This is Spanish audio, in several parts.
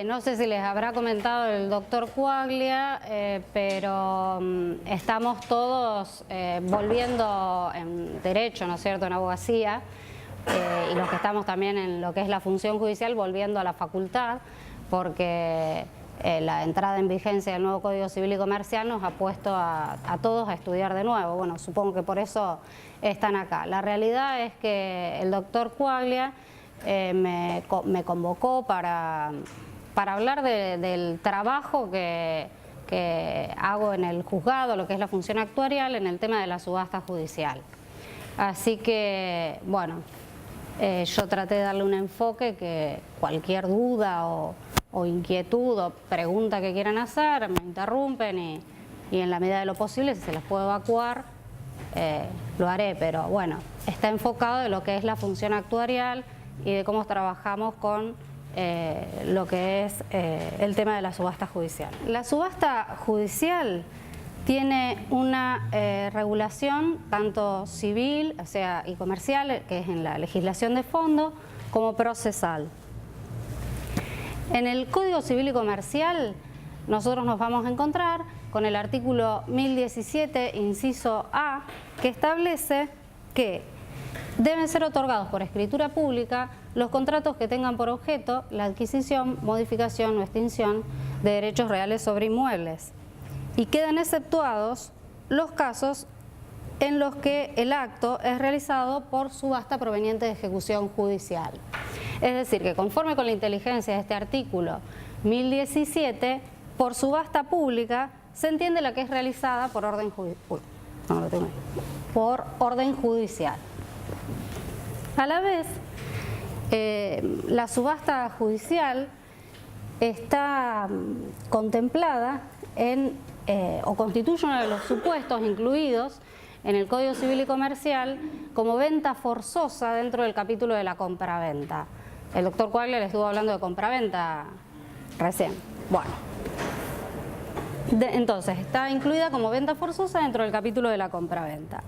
No sé si les habrá comentado el doctor Cuaglia, pero estamos todos volviendo en derecho, ¿no es cierto?, en abogacía, y los que estamos también en lo que es la función judicial, volviendo a la facultad, porque la entrada en vigencia del nuevo Código Civil y Comercial nos ha puesto a todos a estudiar de nuevo. Bueno, supongo que por eso están acá. La realidad es que el doctor Cuaglia me convocó para hablar del trabajo que hago en el juzgado, lo que es la función actuarial, en el tema de la subasta judicial. Así que, bueno, yo traté de darle un enfoque que cualquier duda o inquietud o pregunta que quieran hacer, me interrumpen y en la medida de lo posible, si se les puede evacuar, lo haré. Pero bueno, está enfocado en lo que es la función actuarial y de cómo trabajamos con lo que es el tema de la subasta judicial. La subasta judicial tiene una regulación tanto civil, o sea, y comercial, que es en la legislación de fondo, como procesal. En el Código Civil y Comercial nosotros nos vamos a encontrar con el artículo 1017, inciso A, que establece que deben ser otorgados por escritura pública los contratos que tengan por objeto la adquisición, modificación o extinción de derechos reales sobre inmuebles, y quedan exceptuados los casos en los que el acto es realizado por subasta proveniente de ejecución judicial. Es decir, que conforme con la inteligencia de este artículo 1017, por subasta pública se entiende la que es realizada por orden judicial. A la vez, la subasta judicial está contemplada o constituye uno de los supuestos incluidos en el Código Civil y Comercial como venta forzosa dentro del capítulo de la compraventa. El doctor Cuaglia le estuvo hablando de compraventa recién. Bueno, entonces está incluida como venta forzosa dentro del capítulo de la compraventa.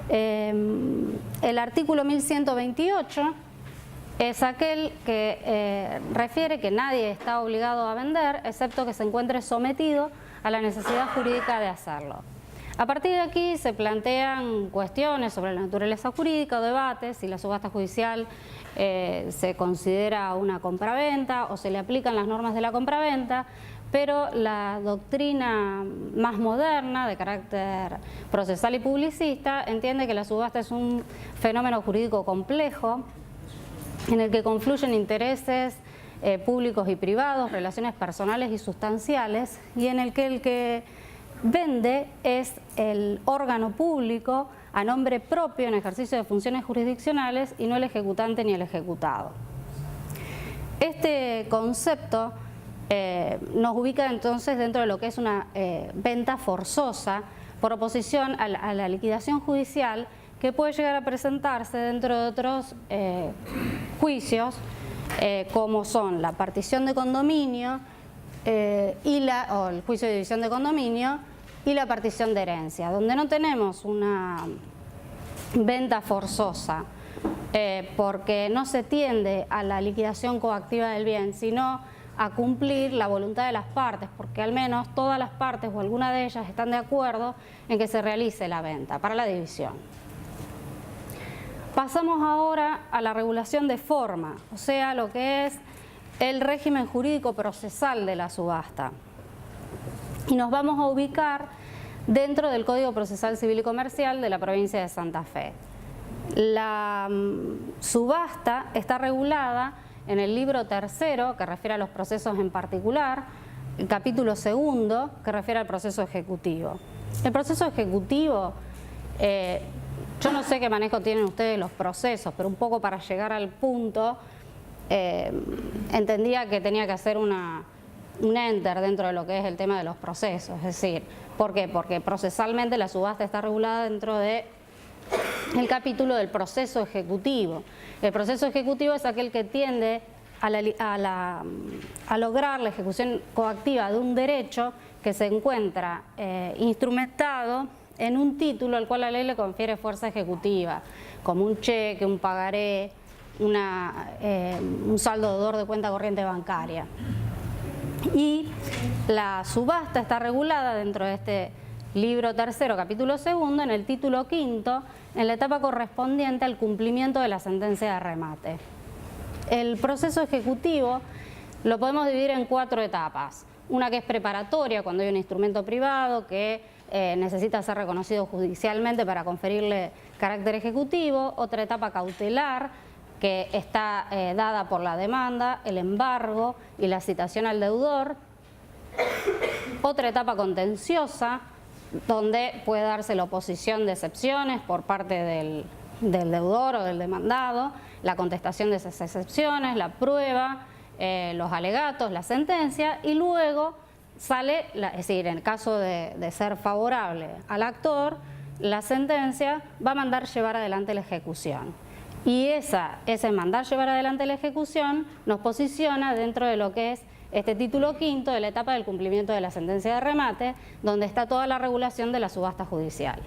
El artículo 1128 es aquel que refiere que nadie está obligado a vender excepto que se encuentre sometido a la necesidad jurídica de hacerlo. A partir de aquí se plantean cuestiones sobre la naturaleza jurídica o debates, si la subasta judicial se considera una compraventa o se le aplican las normas de la compraventa, pero la doctrina más moderna, de carácter procesal y publicista, entiende que la subasta es un fenómeno jurídico complejo en el que confluyen intereses públicos y privados, relaciones personales y sustanciales, y en el que vende es el órgano público a nombre propio en ejercicio de funciones jurisdiccionales y no el ejecutante ni el ejecutado. Este concepto nos ubica entonces dentro de lo que es una venta forzosa por oposición a la liquidación judicial, que puede llegar a presentarse dentro de otros juicios como son la partición de condominio o el juicio de división de condominio y la partición de herencia, donde no tenemos una venta forzosa porque no se tiende a la liquidación coactiva del bien, sino a cumplir la voluntad de las partes, porque al menos todas las partes o alguna de ellas están de acuerdo en que se realice la venta para la división. Pasamos ahora a la regulación de forma, o sea, lo que es el régimen jurídico procesal de la subasta. Y nos vamos a ubicar dentro del Código Procesal Civil y Comercial de la provincia de Santa Fe. La subasta está regulada en el libro tercero, que refiere a los procesos en particular, el capítulo segundo, que refiere al proceso ejecutivo. El proceso ejecutivo, yo no sé qué manejo tienen ustedes los procesos, pero un poco para llegar al punto, entendía que tenía que hacer un enter dentro de lo que es el tema de los procesos. Es decir, ¿por qué? Porque procesalmente la subasta está regulada dentro de el capítulo del proceso ejecutivo. El proceso ejecutivo es aquel que tiende a lograr la ejecución coactiva de un derecho que se encuentra instrumentado en un título al cual la ley le confiere fuerza ejecutiva, como un cheque, un pagaré, un saldo deudor de cuenta corriente bancaria. Y la subasta está regulada dentro de este libro tercero, capítulo segundo, en el título quinto, en la etapa correspondiente al cumplimiento de la sentencia de remate. El proceso ejecutivo lo podemos dividir en 4 etapas. Una que es preparatoria, cuando hay un instrumento privado que necesita ser reconocido judicialmente para conferirle carácter ejecutivo. Otra etapa cautelar, que está dada por la demanda, el embargo y la citación al deudor. Otra etapa contenciosa, donde puede darse la oposición de excepciones por parte del deudor o del demandado, la contestación de esas excepciones, la prueba, los alegatos, la sentencia, y luego sale, es decir, en el caso de ser favorable al actor, la sentencia va a mandar llevar adelante la ejecución. Y ese mandar llevar adelante la ejecución nos posiciona dentro de lo que es este título quinto de la etapa del cumplimiento de la sentencia de remate, donde está toda la regulación de la subasta judicial.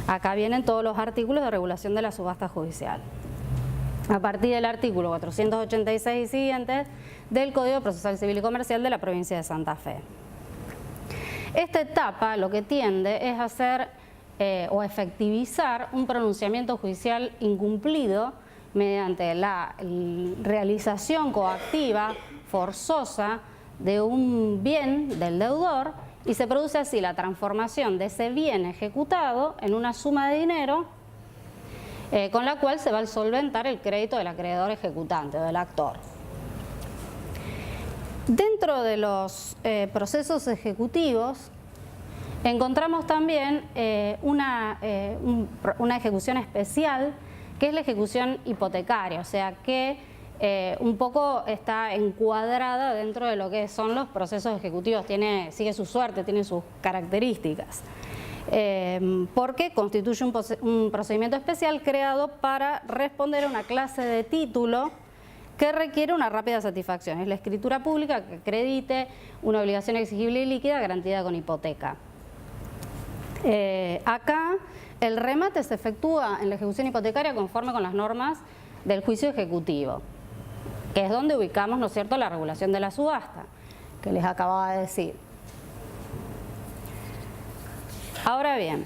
Acá vienen todos los artículos de regulación de la subasta judicial. A partir del artículo 486 y siguientes del Código Procesal Civil y Comercial de la provincia de Santa Fe. Esta etapa lo que tiende es hacer o efectivizar un pronunciamiento judicial incumplido mediante la realización coactiva, forzosa, de un bien del deudor, y se produce así la transformación de ese bien ejecutado en una suma de dinero con la cual se va a solventar el crédito del acreedor ejecutante o del actor. Dentro de los procesos ejecutivos encontramos también una ejecución especial, que es la ejecución hipotecaria, o sea que un poco está encuadrada dentro de lo que son los procesos ejecutivos, sigue su suerte, tiene sus características. Porque constituye un procedimiento especial creado para responder a una clase de título que requiere una rápida satisfacción. Es la escritura pública que acredite una obligación exigible y líquida garantida con hipoteca. Acá el remate se efectúa en la ejecución hipotecaria conforme con las normas del juicio ejecutivo, que es donde ubicamos, ¿no es cierto?, la regulación de la subasta, que les acababa de decir. Ahora bien,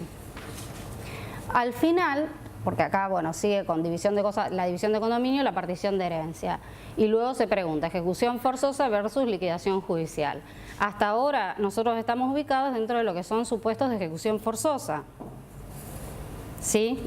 al final, porque acá, bueno, sigue con división de cosas, la división de condominio y la partición de herencia, y luego se pregunta, ejecución forzosa versus liquidación judicial. Hasta ahora nosotros estamos ubicados dentro de lo que son supuestos de ejecución forzosa, ¿sí?,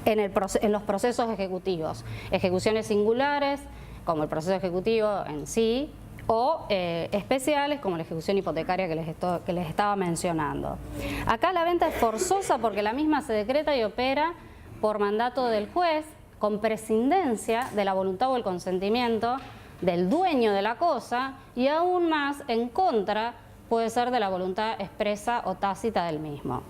en los procesos ejecutivos, ejecuciones singulares, como el proceso ejecutivo en sí, o especiales como la ejecución hipotecaria que les estaba mencionando. Acá la venta es forzosa porque la misma se decreta y opera por mandato del juez, con prescindencia de la voluntad o el consentimiento del dueño de la cosa, y aún más en contra puede ser de la voluntad expresa o tácita del mismo.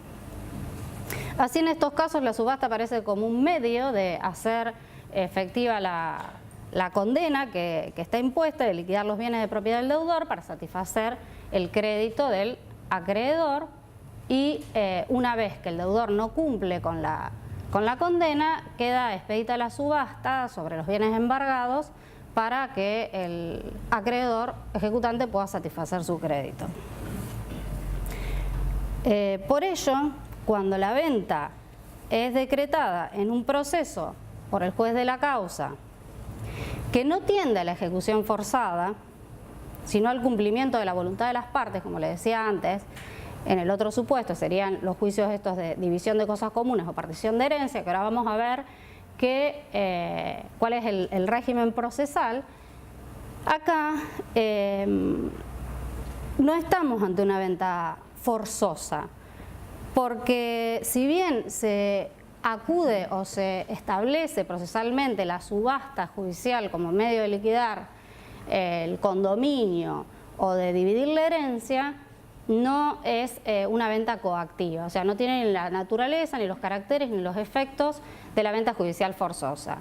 Así, en estos casos la subasta aparece como un medio de hacer efectiva la condena que está impuesta, de liquidar los bienes de propiedad del deudor para satisfacer el crédito del acreedor, y una vez que el deudor no cumple con la condena, queda expedita la subasta sobre los bienes embargados para que el acreedor ejecutante pueda satisfacer su crédito. Por ello, cuando la venta es decretada en un proceso por el juez de la causa que no tiende a la ejecución forzada, sino al cumplimiento de la voluntad de las partes, como les decía antes, en el otro supuesto serían los juicios estos de división de cosas comunes o partición de herencia, que ahora vamos a ver cuál es el régimen procesal. Acá no estamos ante una venta forzosa, porque si bien se acude o se establece procesalmente la subasta judicial como medio de liquidar el condominio o de dividir la herencia, no es una venta coactiva, o sea, no tiene ni la naturaleza, ni los caracteres, ni los efectos de la venta judicial forzosa.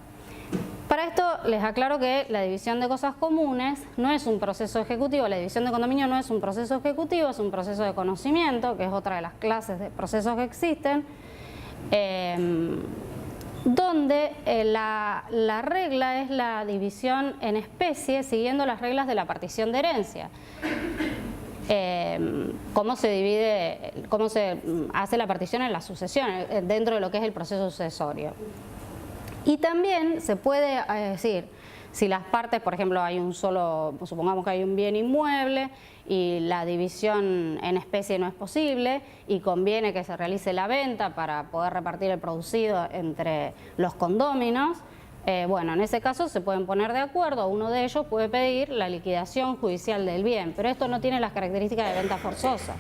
Para esto les aclaro que la división de cosas comunes no es un proceso ejecutivo, la división de condominio no es un proceso ejecutivo, es un proceso de conocimiento, que es otra de las clases de procesos que existen. donde la regla es la división en especie siguiendo las reglas de la partición de herencia. Cómo se divide, cómo se hace la partición en la sucesión, dentro de lo que es el proceso sucesorio. Y también se puede decir, si las partes, por ejemplo, hay un solo, supongamos que hay un bien inmueble y la división en especie no es posible y conviene que se realice la venta para poder repartir el producido entre los condóminos, bueno, en ese caso se pueden poner de acuerdo, uno de ellos puede pedir la liquidación judicial del bien, pero esto no tiene las características de venta forzosa.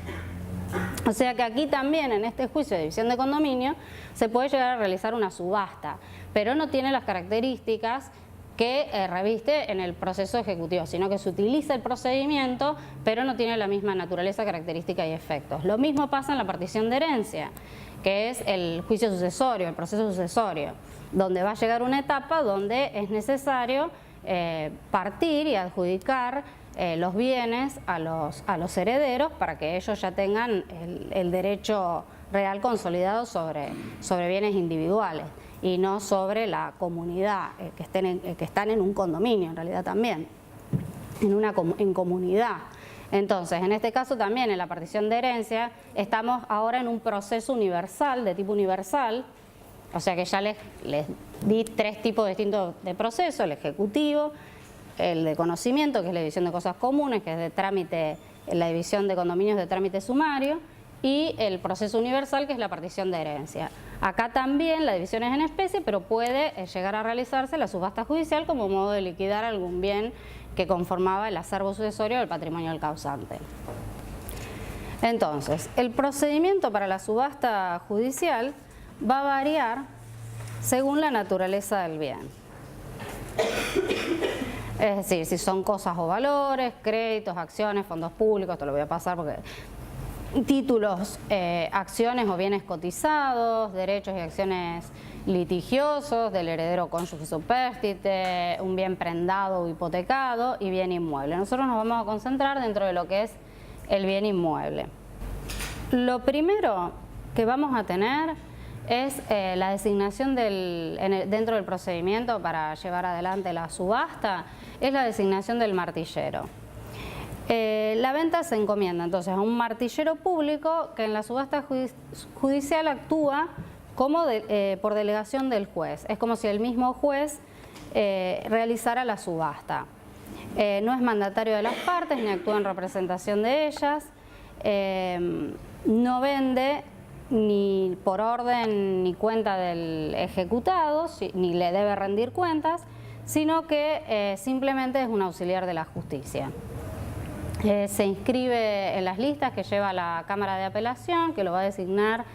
O sea que aquí también en este juicio de división de condominio se puede llegar a realizar una subasta, pero no tiene las características que reviste en el proceso ejecutivo, sino que se utiliza el procedimiento, pero no tiene la misma naturaleza, característica y efectos. Lo mismo pasa en la partición de herencia, que es el juicio sucesorio, el proceso sucesorio, donde va a llegar una etapa donde es necesario partir y adjudicar los bienes a los herederos para que ellos ya tengan el derecho real consolidado sobre bienes individuales y no sobre la comunidad, que están en un condominio en realidad también, en comunidad. Entonces, en este caso también en la partición de herencia estamos ahora en un proceso universal, de tipo universal, o sea que ya les di 3 tipos distintos de proceso: el ejecutivo, el de conocimiento, que es la división de cosas comunes, que es de trámite, la división de condominios de trámite sumario, y el proceso universal, que es la partición de herencia. Acá también la división es en especie, pero puede llegar a realizarse la subasta judicial como modo de liquidar algún bien que conformaba el acervo sucesorio del patrimonio del causante. Entonces, el procedimiento para la subasta judicial va a variar según la naturaleza del bien. Es decir, si son cosas o valores, créditos, acciones, fondos públicos, esto lo voy a pasar porque... títulos, acciones o bienes cotizados, derechos y acciones litigiosos del heredero cónyuge supérstite, un bien prendado o hipotecado y bien inmueble. Nosotros nos vamos a concentrar dentro de lo que es el bien inmueble. Lo primero que vamos a tener es la designación dentro del procedimiento para llevar adelante la subasta, es la designación del martillero. La venta se encomienda entonces a un martillero público que en la subasta judicial actúa como por delegación del juez. Es como si el mismo juez realizara la subasta. No es mandatario de las partes ni actúa en representación de ellas. No vende ni por orden ni cuenta del ejecutado, ni le debe rendir cuentas, sino que simplemente es un auxiliar de la justicia. Se inscribe en las listas que lleva la Cámara de Apelación, que lo va a designar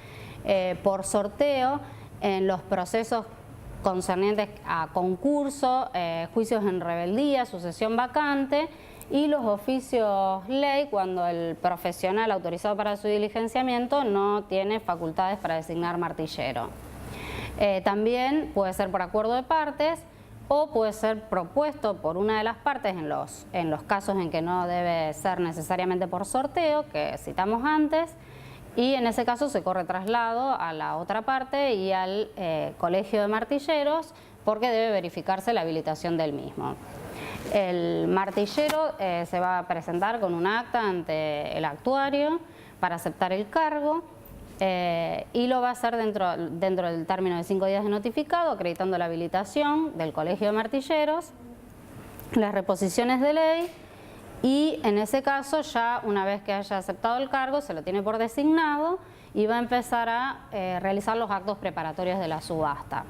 por sorteo en los procesos concernientes a concurso, juicios en rebeldía, sucesión vacante y los oficios ley cuando el profesional autorizado para su diligenciamiento no tiene facultades para designar martillero. También puede ser por acuerdo de partes o puede ser propuesto por una de las partes en los casos en que no debe ser necesariamente por sorteo, que citamos antes, y en ese caso se corre traslado a la otra parte y al colegio de martilleros porque debe verificarse la habilitación del mismo. El martillero se va a presentar con un acta ante el actuario para aceptar el cargo. Y lo va a hacer dentro del término de 5 días de notificado, acreditando la habilitación del Colegio de Martilleros, las reposiciones de ley y en ese caso ya una vez que haya aceptado el cargo se lo tiene por designado y va a empezar a realizar los actos preparatorios de la subasta.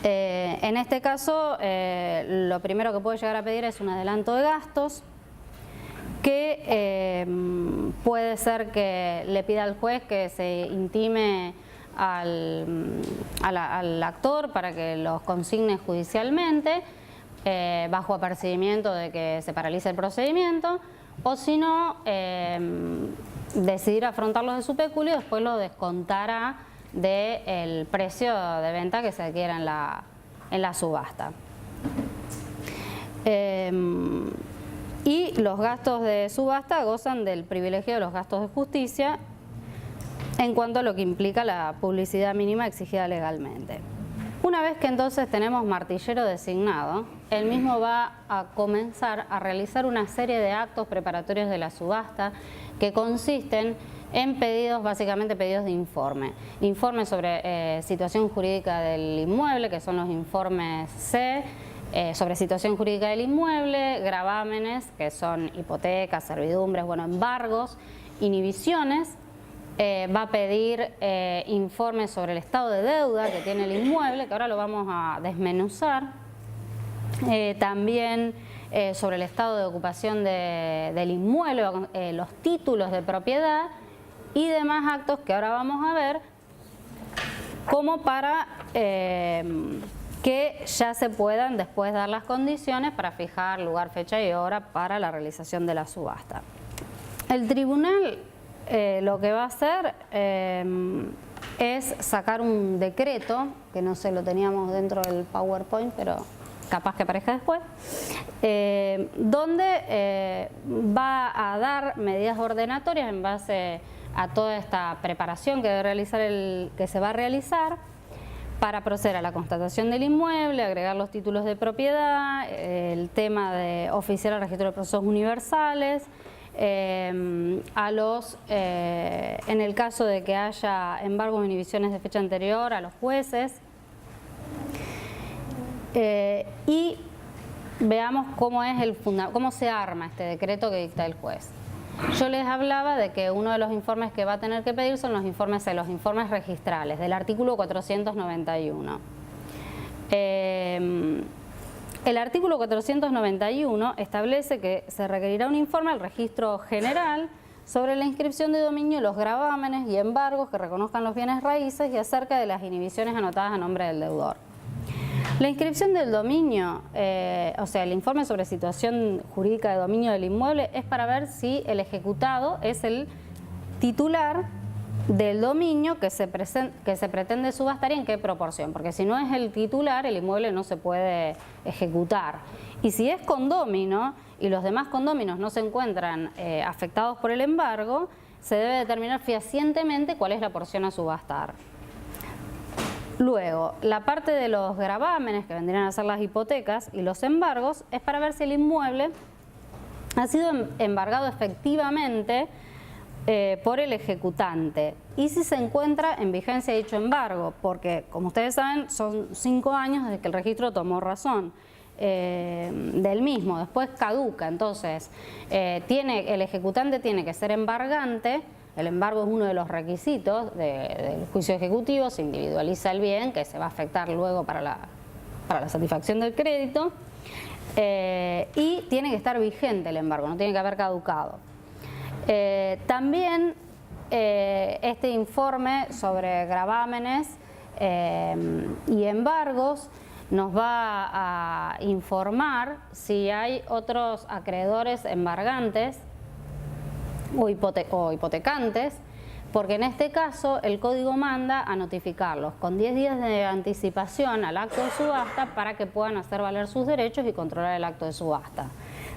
En este caso lo primero que puede llegar a pedir es un adelanto de gastos, que puede ser que le pida al juez que se intime al actor para que los consigne judicialmente, bajo apercibimiento de que se paralice el procedimiento, o si no, decidir afrontarlos de su peculio y después lo descontará del precio de venta que se adquiera en la subasta. Y los gastos de subasta gozan del privilegio de los gastos de justicia en cuanto a lo que implica la publicidad mínima exigida legalmente. Una vez que entonces tenemos martillero designado, él mismo va a comenzar a realizar una serie de actos preparatorios de la subasta que consisten en pedidos, básicamente pedidos de informe. Informes sobre situación jurídica del inmueble, que son los informes C, sobre situación jurídica del inmueble, gravámenes, que son hipotecas, servidumbres, bueno, embargos, inhibiciones. Va a pedir informes sobre el estado de deuda que tiene el inmueble, que ahora lo vamos a desmenuzar. También sobre el estado de ocupación del inmueble, los títulos de propiedad y demás actos que ahora vamos a ver, como para que ya se puedan después dar las condiciones para fijar lugar, fecha y hora para la realización de la subasta. El tribunal lo que va a hacer es sacar un decreto, que no sé, lo teníamos dentro del PowerPoint, pero capaz que aparezca después, donde va a dar medidas ordenatorias en base a toda esta preparación que se va a realizar para proceder a la constatación del inmueble, agregar los títulos de propiedad, el tema de oficiar al registro de procesos universales, en el caso de que haya embargos o inhibiciones de fecha anterior, a los jueces. Y veamos cómo se arma este decreto que dicta el juez. Yo les hablaba de que uno de los informes que va a tener que pedir son los informes registrales del artículo 491. El artículo 491 establece que se requerirá un informe al registro general sobre la inscripción de dominio, los gravámenes y embargos que reconozcan los bienes raíces y acerca de las inhibiciones anotadas a nombre del deudor. La inscripción del dominio, o sea, el informe sobre situación jurídica de dominio del inmueble, es para ver si el ejecutado es el titular del dominio que se pretende subastar y en qué proporción, porque si no es el titular, el inmueble no se puede ejecutar. Y si es condómino y los demás condóminos no se encuentran afectados por el embargo, se debe determinar fehacientemente cuál es la porción a subastar. Luego, la parte de los gravámenes, que vendrían a ser las hipotecas, y los embargos, es para ver si el inmueble ha sido embargado efectivamente por el ejecutante y si se encuentra en vigencia dicho embargo, porque como ustedes saben son 5 años desde que el registro tomó razón del mismo, después caduca. Entonces el ejecutante tiene que ser embargante. El embargo es uno de los requisitos del juicio ejecutivo, se individualiza el bien que se va a afectar luego para la satisfacción del crédito, y tiene que estar vigente el embargo, no tiene que haber caducado. También este informe sobre gravámenes y embargos nos va a informar si hay otros acreedores embargantes o hipotecantes, porque en este caso el código manda a notificarlos con 10 días de anticipación al acto de subasta para que puedan hacer valer sus derechos y controlar el acto de subasta.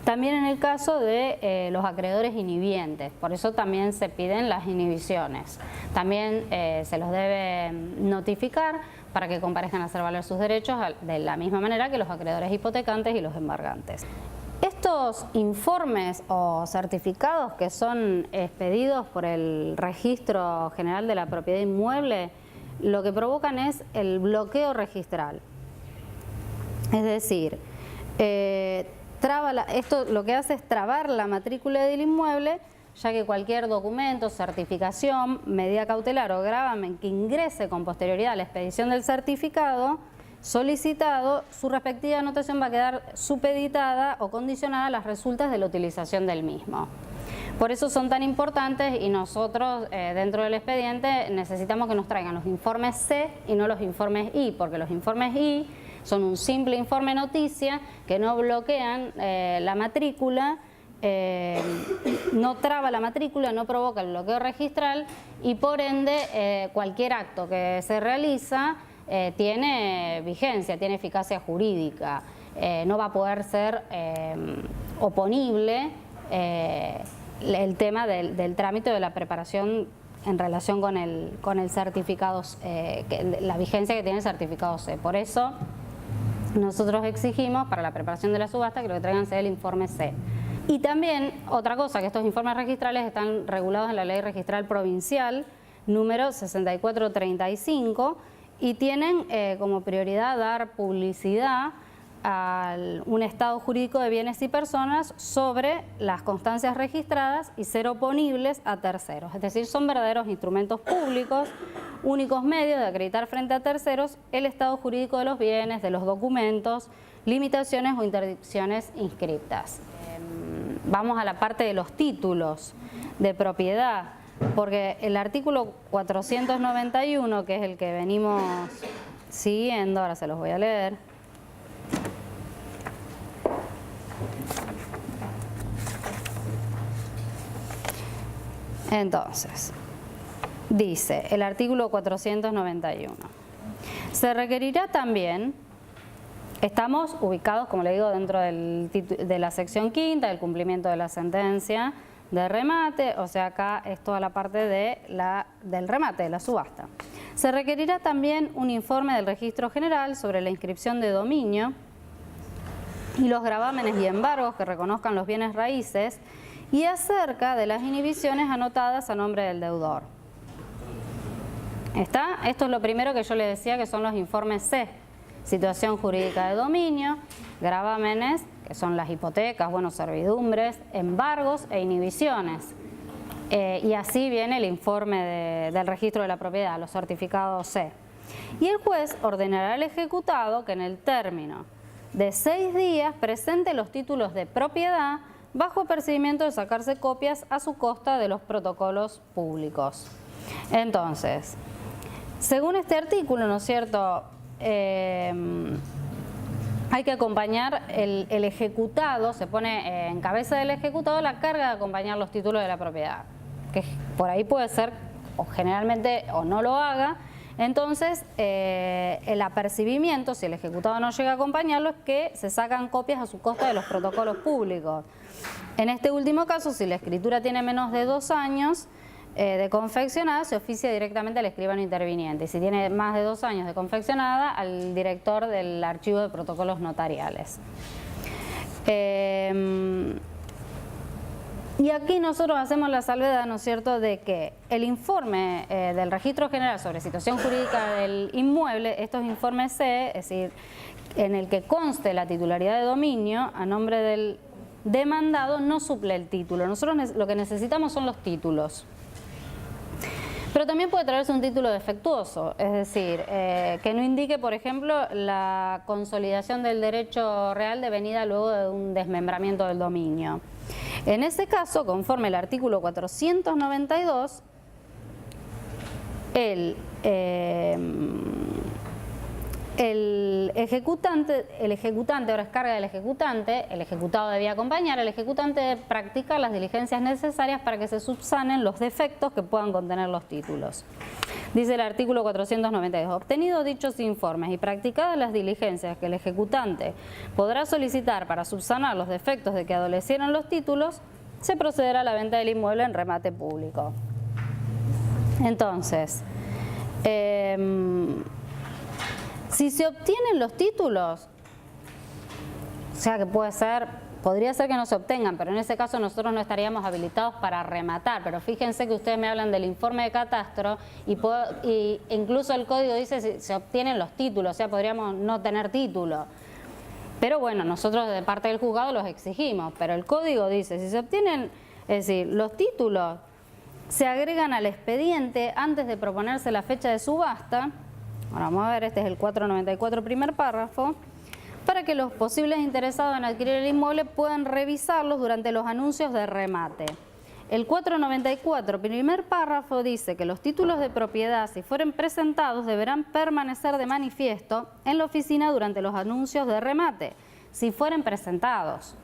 También en el caso de los acreedores inhibientes, por eso también se piden las inhibiciones. También se los debe notificar para que comparezcan a hacer valer sus derechos de la misma manera que los acreedores hipotecantes y los embargantes. Estos informes o certificados que son expedidos por el Registro General de la Propiedad Inmueble, lo que provocan es el bloqueo registral. Es decir, esto lo que hace es trabar la matrícula del inmueble, ya que cualquier documento, certificación, medida cautelar o gravamen que ingrese con posterioridad a la expedición del certificado solicitado, su respectiva anotación va a quedar supeditada o condicionada a las resultas de la utilización del mismo. Por eso son tan importantes y nosotros dentro del expediente necesitamos que nos traigan los informes C y no los informes I, porque los informes I son un simple informe noticia que no bloquean la matrícula, no traba la matrícula, no provoca el bloqueo registral y por ende cualquier acto que se realiza tiene vigencia, tiene eficacia jurídica, no va a poder ser oponible el tema del trámite de la preparación en relación con el certificado, la vigencia que tiene el certificado C. Por eso nosotros exigimos para la preparación de la subasta que lo que traigan sea el informe C. Y también otra cosa, que estos informes registrales están regulados en la Ley Registral Provincial número 6435 y tienen como prioridad dar publicidad a un estado jurídico de bienes y personas sobre las constancias registradas y ser oponibles a terceros. Es decir, son verdaderos instrumentos públicos, únicos medios de acreditar frente a terceros el estado jurídico de los bienes, de los documentos, limitaciones o interdicciones inscriptas. Vamos a la parte de los títulos de propiedad, porque el artículo 491, que es el que venimos siguiendo, ahora se los voy a leer. Entonces, dice el artículo 491, se requerirá también, estamos ubicados, como le digo, dentro de la sección quinta, del cumplimiento de la sentencia de remate, o sea, acá es toda la parte del remate, de la subasta. Se requerirá también un informe del Registro General sobre la inscripción de dominio y los gravámenes y embargos que reconozcan los bienes raíces y acerca de las inhibiciones anotadas a nombre del deudor. ¿Está? Esto es lo primero que yo le decía, que son los informes C. Situación jurídica de dominio, gravámenes, que son las hipotecas, servidumbres, embargos e inhibiciones. Y así viene el informe del registro de la propiedad, los certificados C. Y el juez ordenará al ejecutado que en el término de 6 días presente los títulos de propiedad bajo apercibimiento de sacarse copias a su costa de los protocolos públicos. Entonces, según este artículo, ¿no es cierto?, hay que acompañar el ejecutado, se pone en cabeza del ejecutado la carga de acompañar los títulos de la propiedad, que por ahí puede ser, o generalmente, o no lo haga. Entonces, el apercibimiento, si el ejecutado no llega a acompañarlo, es que se sacan copias a su costa de los protocolos públicos. En este último caso, si la escritura tiene menos de 2 años de confeccionada, se oficia directamente al escribano interviniente. Y si tiene más de 2 años de confeccionada, al director del archivo de protocolos notariales. Y aquí nosotros hacemos la salvedad, ¿no es cierto?, de que el informe del Registro General sobre situación jurídica del inmueble, estos informes C, es decir, en el que conste la titularidad de dominio a nombre del demandado, no suple el título. Nosotros lo que necesitamos son los títulos. Pero también puede traerse un título defectuoso, es decir, que no indique, por ejemplo, la consolidación del derecho real devenida luego de un desmembramiento del dominio. En ese caso, conforme el artículo 492, el ejecutante, ahora es carga del ejecutante, el ejecutado debía acompañar, el ejecutante debe practicar las diligencias necesarias para que se subsanen los defectos que puedan contener los títulos. Dice el artículo 492, obtenidos dichos informes y practicadas las diligencias que el ejecutante podrá solicitar para subsanar los defectos de que adolecieron los títulos, se procederá a la venta del inmueble en remate público. Entonces, si se obtienen los títulos, o sea que podría ser que no se obtengan, pero en ese caso nosotros no estaríamos habilitados para rematar. Pero fíjense que ustedes me hablan del informe de catastro y incluso el código dice si se obtienen los títulos, o sea, podríamos no tener título. Pero bueno, nosotros de parte del juzgado los exigimos, pero el código dice si se obtienen, es decir, los títulos se agregan al expediente antes de proponerse la fecha de subasta. Ahora vamos a ver, este es el 494, primer párrafo, para que los posibles interesados en adquirir el inmueble puedan revisarlos durante los anuncios de remate. El 494, primer párrafo, dice que los títulos de propiedad, si fueren presentados, deberán permanecer de manifiesto en la oficina durante los anuncios de remate, si fueren presentados.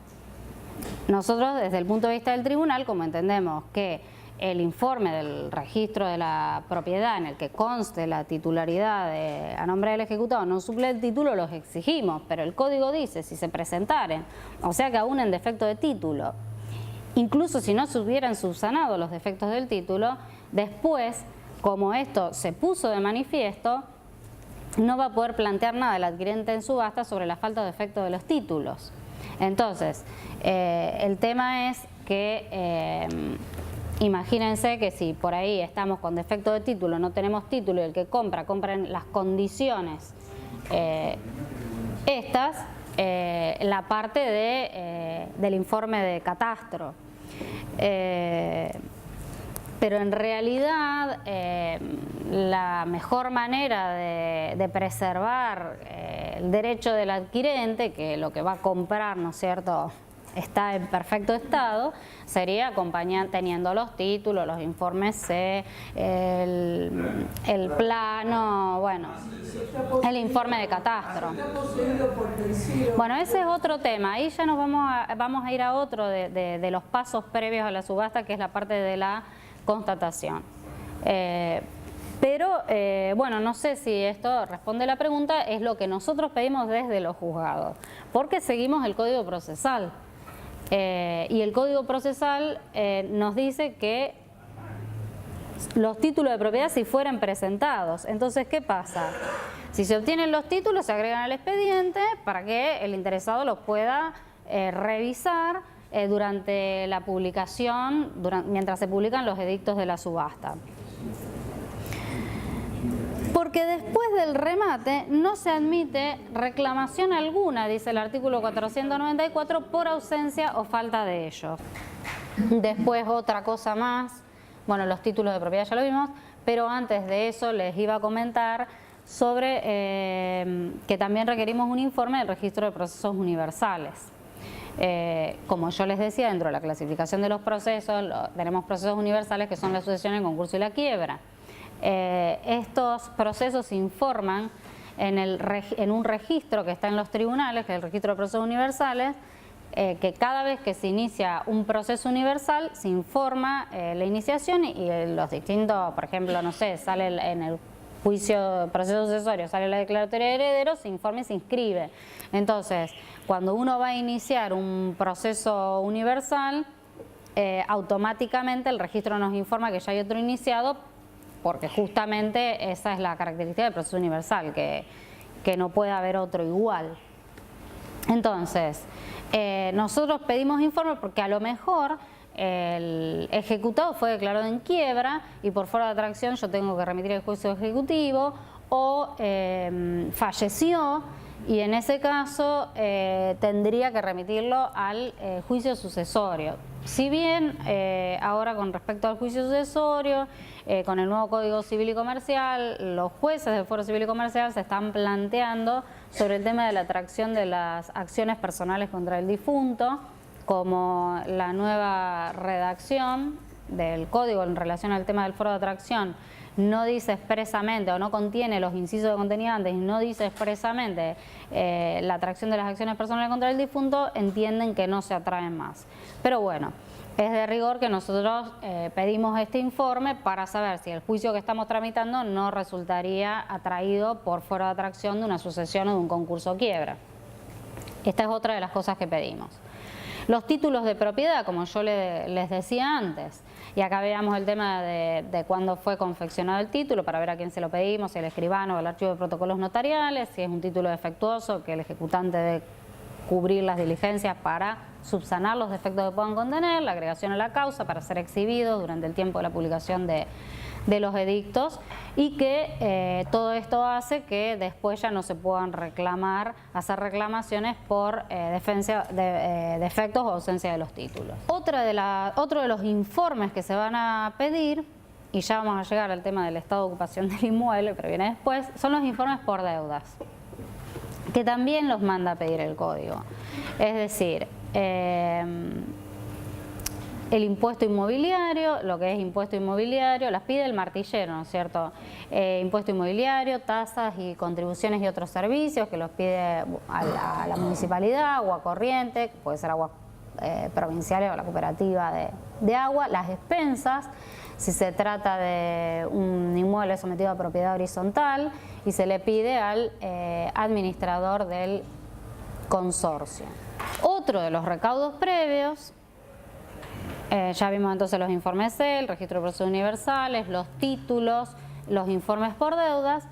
Nosotros, desde el punto de vista del tribunal, como entendemos que el informe del registro de la propiedad en el que conste la titularidad a nombre del ejecutado no suple el título, los exigimos, pero el código dice si se presentaren, o sea que aún en defecto de título, incluso si no se hubieran subsanado los defectos del título, Después, como esto se puso de manifiesto, no va a poder plantear nada el adquirente en subasta sobre la falta de efecto de los títulos. Entonces, el tema es que imagínense que si por ahí estamos con defecto de título, no tenemos título y el que compra en las condiciones la parte del informe de catastro. Pero en realidad la mejor manera de preservar el derecho del adquirente, que lo que va a comprar, ¿no es cierto?, está en perfecto estado, sería teniendo los títulos, los informes C, el plano, bueno, el informe de catastro. Bueno, ese es otro tema. Ahí ya nos vamos a ir a otro de los pasos previos a la subasta, que es la parte de la constatación. Pero, bueno, no sé si esto responde a la pregunta, es lo que nosotros pedimos desde los juzgados, porque seguimos el Código Procesal. Y el Código Procesal nos dice que los títulos de propiedad si fueran presentados. Entonces, ¿qué pasa? Si se obtienen los títulos, se agregan al expediente para que el interesado los pueda revisar durante la publicación, mientras se publican los edictos de la subasta. Porque después del remate no se admite reclamación alguna, dice el artículo 494, por ausencia o falta de ello. Después otra cosa más, bueno, los títulos de propiedad ya lo vimos, pero antes de eso les iba a comentar sobre que también requerimos un informe del registro de procesos universales. Como yo les decía, dentro de la clasificación de los procesos, tenemos procesos universales que son la sucesión, el concurso y la quiebra. Estos procesos se informan en un registro que está en los tribunales, que es el registro de procesos universales, que cada vez que se inicia un proceso universal se informa la iniciación y los distintos, por ejemplo, no sé, sale en el juicio, proceso sucesorio, sale la declaratoria de herederos, se informa y se inscribe. Entonces, cuando uno va a iniciar un proceso universal, automáticamente el registro nos informa que ya hay otro iniciado, porque justamente esa es la característica del proceso universal, que no puede haber otro igual. Entonces, nosotros pedimos informe porque a lo mejor el ejecutado fue declarado en quiebra y por fuera de atracción yo tengo que remitir el juicio ejecutivo, o falleció y en ese caso tendría que remitirlo al juicio sucesorio. Si bien ahora con respecto al juicio sucesorio, con el nuevo Código Civil y Comercial, los jueces del Foro Civil y Comercial se están planteando sobre el tema de la atracción de las acciones personales contra el difunto, como la nueva redacción del Código en relación al tema del foro de atracción no dice expresamente o no contiene los incisos que contenía antes y no dice expresamente la atracción de las acciones personales contra el difunto, entienden que no se atraen más. Pero bueno, es de rigor que nosotros pedimos este informe para saber si el juicio que estamos tramitando no resultaría atraído por fuero de atracción de una sucesión o de un concurso o quiebra. Esta es otra de las cosas que pedimos. Los títulos de propiedad, como yo les decía antes, y acá veamos el tema de cuándo fue confeccionado el título para ver a quién se lo pedimos, si el escribano o el archivo de protocolos notariales, si es un título defectuoso que el ejecutante debe cubrir las diligencias para subsanar los defectos que puedan contener, la agregación a la causa para ser exhibidos durante el tiempo de la publicación de los edictos, y que todo esto hace que después ya no se puedan hacer reclamaciones por defectos o ausencia de los títulos. Otro de los informes que se van a pedir, y ya vamos a llegar al tema del estado de ocupación del inmueble, pero viene después, son los informes por deudas, que también los manda a pedir el Código. Es decir, el impuesto inmobiliario, lo que es impuesto inmobiliario, las pide el martillero, ¿no es cierto? Impuesto inmobiliario, tasas y contribuciones y otros servicios que los pide a la municipalidad, agua corriente, que puede ser agua provincial o la cooperativa de agua, las expensas, si se trata de un inmueble sometido a propiedad horizontal, y se le pide al administrador del consorcio. Otro de los recaudos previos Ya vimos entonces los informes CEL, registro de precios universales, los títulos, los informes por deudas,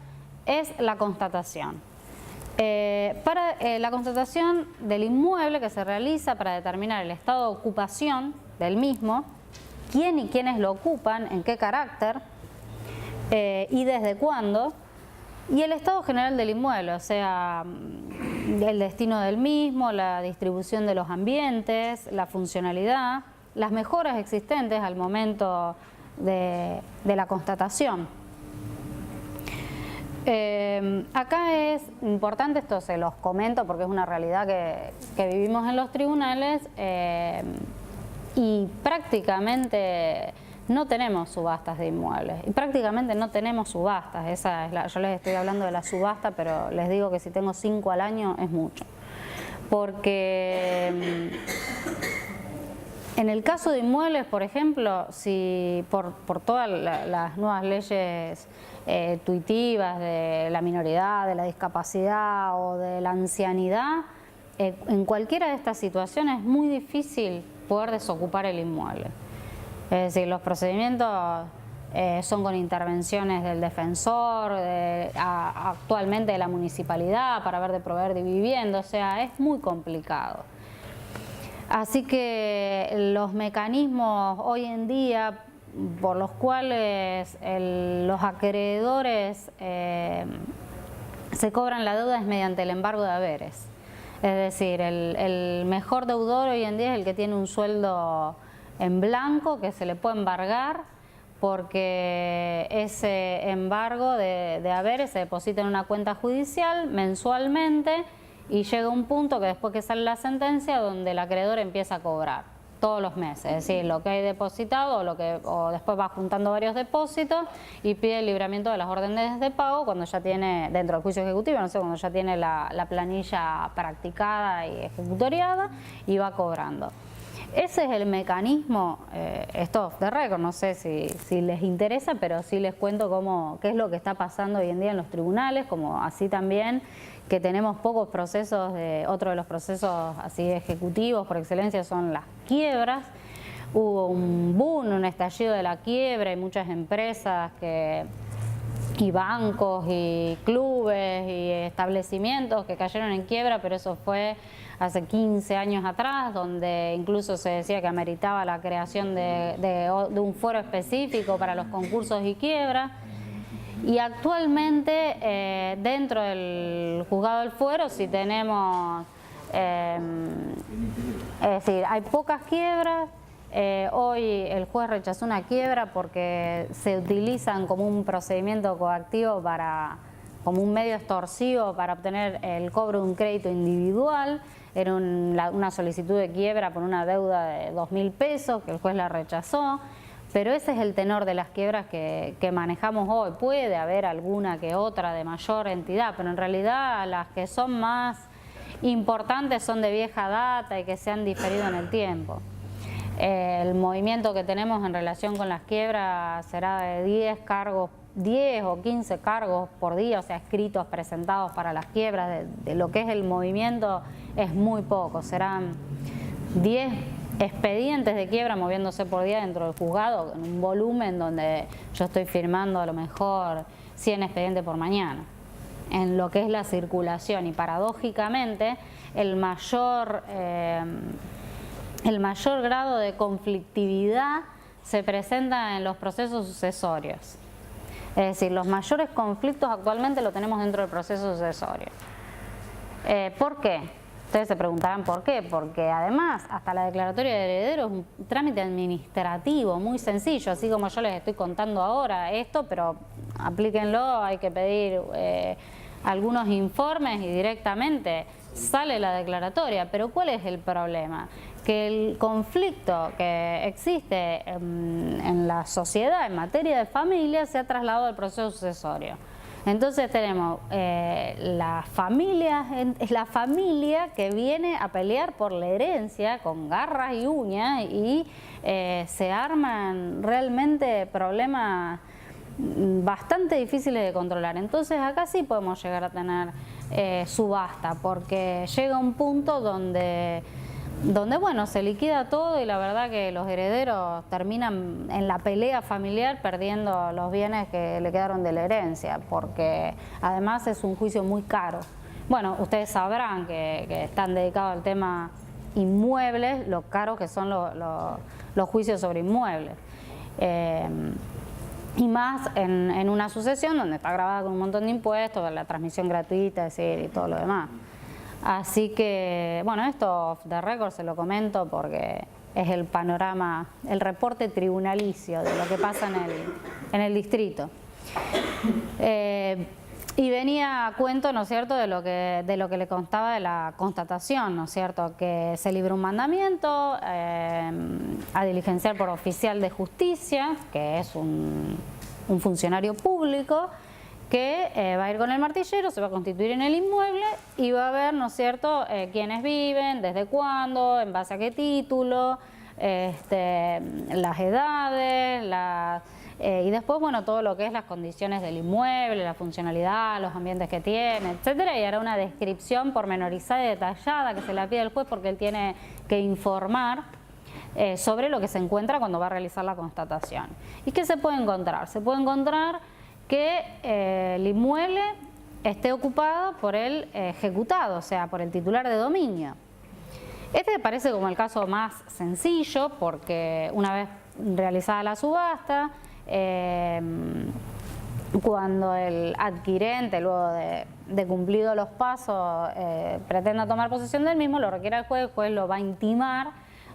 es la constatación. Para la constatación del inmueble que se realiza para determinar el estado de ocupación del mismo, quién y quiénes lo ocupan, en qué carácter y desde cuándo, y el estado general del inmueble, o sea, el destino del mismo, la distribución de los ambientes, la funcionalidad, las mejoras existentes al momento de la constatación. Acá es importante, esto se los comento porque es una realidad que vivimos en los tribunales y prácticamente no tenemos subastas de inmuebles y prácticamente no tenemos subastas. Esa es yo les estoy hablando de la subasta, pero les digo que si tengo 5 al año es mucho. Porque en el caso de inmuebles, por ejemplo, si por todas las nuevas leyes tuitivas de la minoridad, de la discapacidad o de la ancianidad, en cualquiera de estas situaciones es muy difícil poder desocupar el inmueble. Es decir, los procedimientos son con intervenciones del defensor, actualmente de la municipalidad para ver de proveer de vivienda, o sea, es muy complicado. Así que los mecanismos hoy en día por los cuales los acreedores se cobran la deuda es mediante el embargo de haberes. Es decir, el mejor deudor hoy en día es el que tiene un sueldo en blanco que se le puede embargar, porque ese embargo de haberes se deposita en una cuenta judicial mensualmente y llega un punto que después que sale la sentencia donde el acreedor empieza a cobrar todos los meses, es decir, lo que hay depositado o después va juntando varios depósitos y pide el libramiento de las órdenes de pago cuando ya tiene, dentro del juicio ejecutivo, no sé, cuando ya tiene la planilla practicada y ejecutoriada y va cobrando. Ese es el mecanismo, esto off the record, no sé si les interesa, pero sí les cuento qué es lo que está pasando hoy en día en los tribunales, como así también que tenemos pocos procesos, otro de los procesos así ejecutivos por excelencia son las quiebras. Hubo un boom, un estallido de la quiebra y muchas empresas y bancos y clubes y establecimientos que cayeron en quiebra, pero eso fue hace 15 años atrás, donde incluso se decía que ameritaba la creación de un foro específico para los concursos y quiebras. Y actualmente dentro del juzgado del fuero sí tenemos, es decir, hay pocas quiebras. Hoy el juez rechazó una quiebra porque se utilizan como un procedimiento coactivo como un medio extorsivo para obtener el cobro de un crédito individual. Era una solicitud de quiebra por una deuda de 2.000 pesos que el juez la rechazó. Pero ese es el tenor de las quiebras que manejamos hoy. Puede haber alguna que otra de mayor entidad, pero en realidad las que son más importantes son de vieja data y que se han diferido en el tiempo. El movimiento que tenemos en relación con las quiebras será de 10 o 15 cargos por día, o sea, escritos presentados para las quiebras. De lo que es el movimiento es muy poco, serán 10 expedientes de quiebra moviéndose por día dentro del juzgado, en un volumen donde yo estoy firmando a lo mejor 100 expedientes por mañana, en lo que es la circulación. Y paradójicamente el mayor grado de conflictividad se presenta en los procesos sucesorios. Es decir, los mayores conflictos actualmente lo tenemos dentro del proceso sucesorio. ¿Por qué? Ustedes se preguntarán por qué, porque además hasta la declaratoria de heredero es un trámite administrativo muy sencillo, así como yo les estoy contando ahora esto, pero aplíquenlo, hay que pedir algunos informes y directamente sale la declaratoria. Pero ¿cuál es el problema? Que el conflicto que existe en la sociedad en materia de familia se ha trasladado al proceso sucesorio. Entonces tenemos la familia que viene a pelear por la herencia con garras y uñas y se arman realmente problemas bastante difíciles de controlar. Entonces acá sí podemos llegar a tener subasta, porque llega un punto donde donde bueno, se liquida todo y la verdad que los herederos terminan en la pelea familiar perdiendo los bienes que le quedaron de la herencia, porque además es un juicio muy caro. Bueno, ustedes sabrán que están dedicados al tema inmuebles, lo caros que son los juicios sobre inmuebles. Y más en una sucesión donde está grabada con un montón de impuestos, la transmisión gratuita, es decir, y todo lo demás. Así que, bueno, esto off the record se lo comento porque es el panorama, el reporte tribunalicio de lo que pasa en el distrito. Y venía a cuento, ¿no es cierto?, de lo que le constaba de la constatación, ¿no es cierto?, que se libró un mandamiento a diligenciar por oficial de justicia, que es un funcionario público, que va a ir con el martillero, se va a constituir en el inmueble y va a ver, ¿no es cierto?, quiénes viven, desde cuándo, en base a qué título, las edades, y después, bueno, todo lo que es las condiciones del inmueble, la funcionalidad, los ambientes que tiene, etcétera, y hará una descripción pormenorizada y detallada que se la pide al juez porque él tiene que informar sobre lo que se encuentra cuando va a realizar la constatación. ¿Y qué se puede encontrar? Se puede encontrar que el inmueble esté ocupado por el ejecutado, o sea, por el titular de dominio. Este parece como el caso más sencillo porque una vez realizada la subasta, cuando el adquirente, luego de cumplidos los pasos, pretenda tomar posesión del mismo, lo requiere el juez lo va a intimar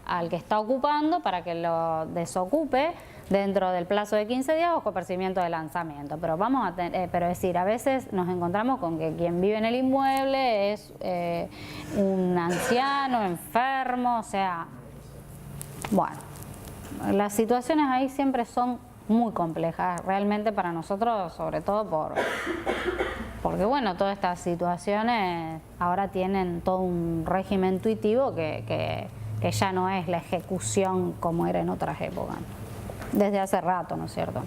al que está ocupando para que lo desocupe dentro del plazo de 15 días o coapercimiento de lanzamiento. Pero vamos a pero es decir, a veces nos encontramos con que quien vive en el inmueble es un anciano, enfermo, o sea, bueno, las situaciones ahí siempre son muy complejas, realmente para nosotros, sobre todo porque bueno, todas estas situaciones ahora tienen todo un régimen intuitivo que ya no es la ejecución como era en otras épocas, desde hace rato, ¿no es cierto?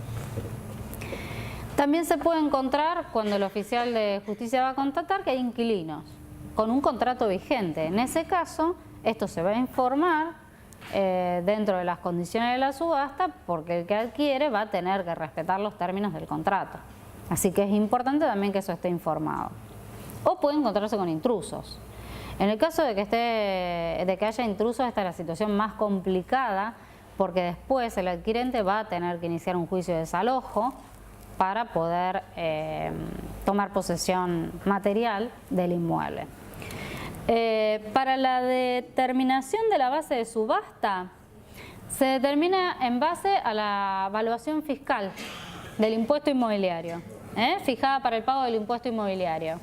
También se puede encontrar cuando el oficial de justicia va a constatar que hay inquilinos con un contrato vigente. En ese caso, esto se va a informar dentro de las condiciones de la subasta porque el que adquiere va a tener que respetar los términos del contrato. Así que es importante también que eso esté informado. O puede encontrarse con intrusos. En el caso de que haya intrusos, esta es la situación más complicada porque después el adquirente va a tener que iniciar un juicio de desalojo para poder tomar posesión material del inmueble. Para la determinación de la base de subasta, se determina en base a la evaluación fiscal del impuesto inmobiliario, fijada para el pago del impuesto inmobiliario.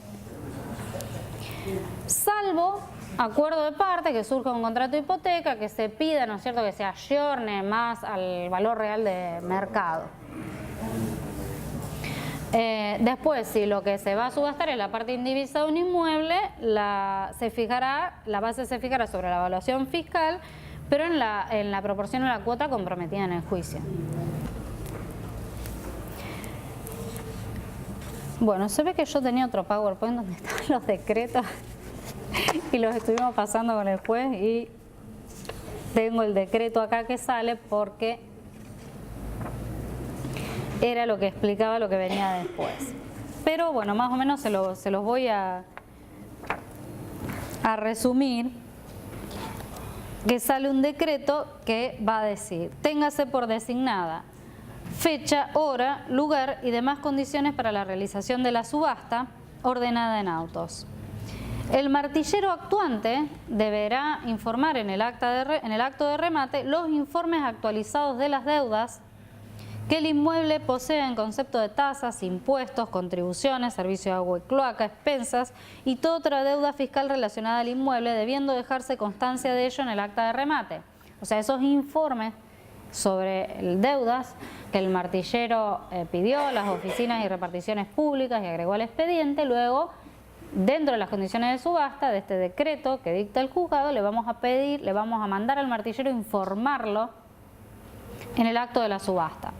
Salvo acuerdo de parte, que surja un contrato de hipoteca, que se pida, ¿no es cierto?, que se ayorne más al valor real de mercado. Después, si lo que se va a subastar es la parte indivisa de un inmueble, la base se fijará sobre la evaluación fiscal, pero en la proporción o la cuota comprometida en el juicio. Bueno, se ve que yo tenía otro PowerPoint donde estaban los decretos y los estuvimos pasando con el juez y tengo el decreto acá que sale porque era lo que explicaba lo que venía después. Pero bueno, más o menos se los voy a resumir, que sale un decreto que va a decir: téngase por designada fecha, hora, lugar y demás condiciones para la realización de la subasta ordenada en autos. El martillero actuante deberá informar en el acto de remate los informes actualizados de las deudas que el inmueble posee en concepto de tasas, impuestos, contribuciones, servicio de agua y cloaca, expensas y toda otra deuda fiscal relacionada al inmueble, debiendo dejarse constancia de ello en el acta de remate. O sea, esos informes sobre deudas que el martillero pidió a las oficinas y reparticiones públicas y agregó al expediente, luego, dentro de las condiciones de subasta, de este decreto que dicta el juzgado, le vamos a mandar al martillero informarlo en el acto de la subasta.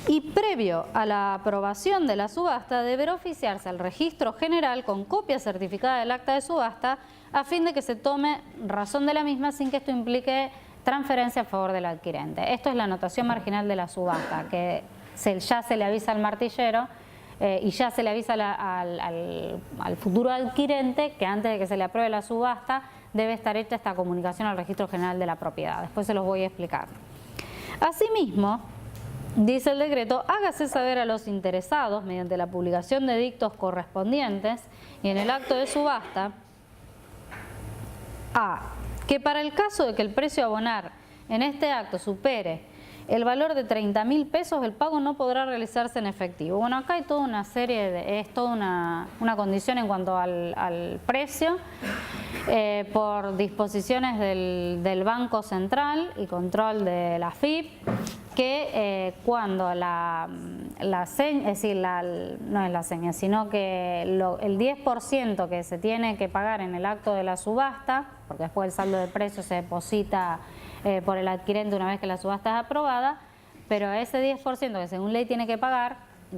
Y previo a la aprobación de la subasta deberá oficiarse al registro general con copia certificada del acta de subasta a fin de que se tome razón de la misma sin que esto implique transferencia a favor del adquirente. Esto es la anotación marginal de la subasta, que ya se le avisa al martillero y ya se le avisa al futuro adquirente que antes de que se le apruebe la subasta debe estar hecha esta comunicación al registro general de la propiedad. Después se los voy a explicar. Asimismo, dice el decreto, hágase saber a los interesados mediante la publicación de edictos correspondientes y en el acto de subasta que para el caso de que el precio a abonar en este acto supere el valor de 30.000 pesos, el pago no podrá realizarse en efectivo. Bueno, acá hay toda una serie, es toda una condición en cuanto al precio por disposiciones del Banco Central y control de la AFIP, que cuando no es la seña, sino que el 10% que se tiene que pagar en el acto de la subasta, porque después el saldo de precio se deposita por el adquirente una vez que la subasta es aprobada, pero ese 10% que según ley tiene que pagar,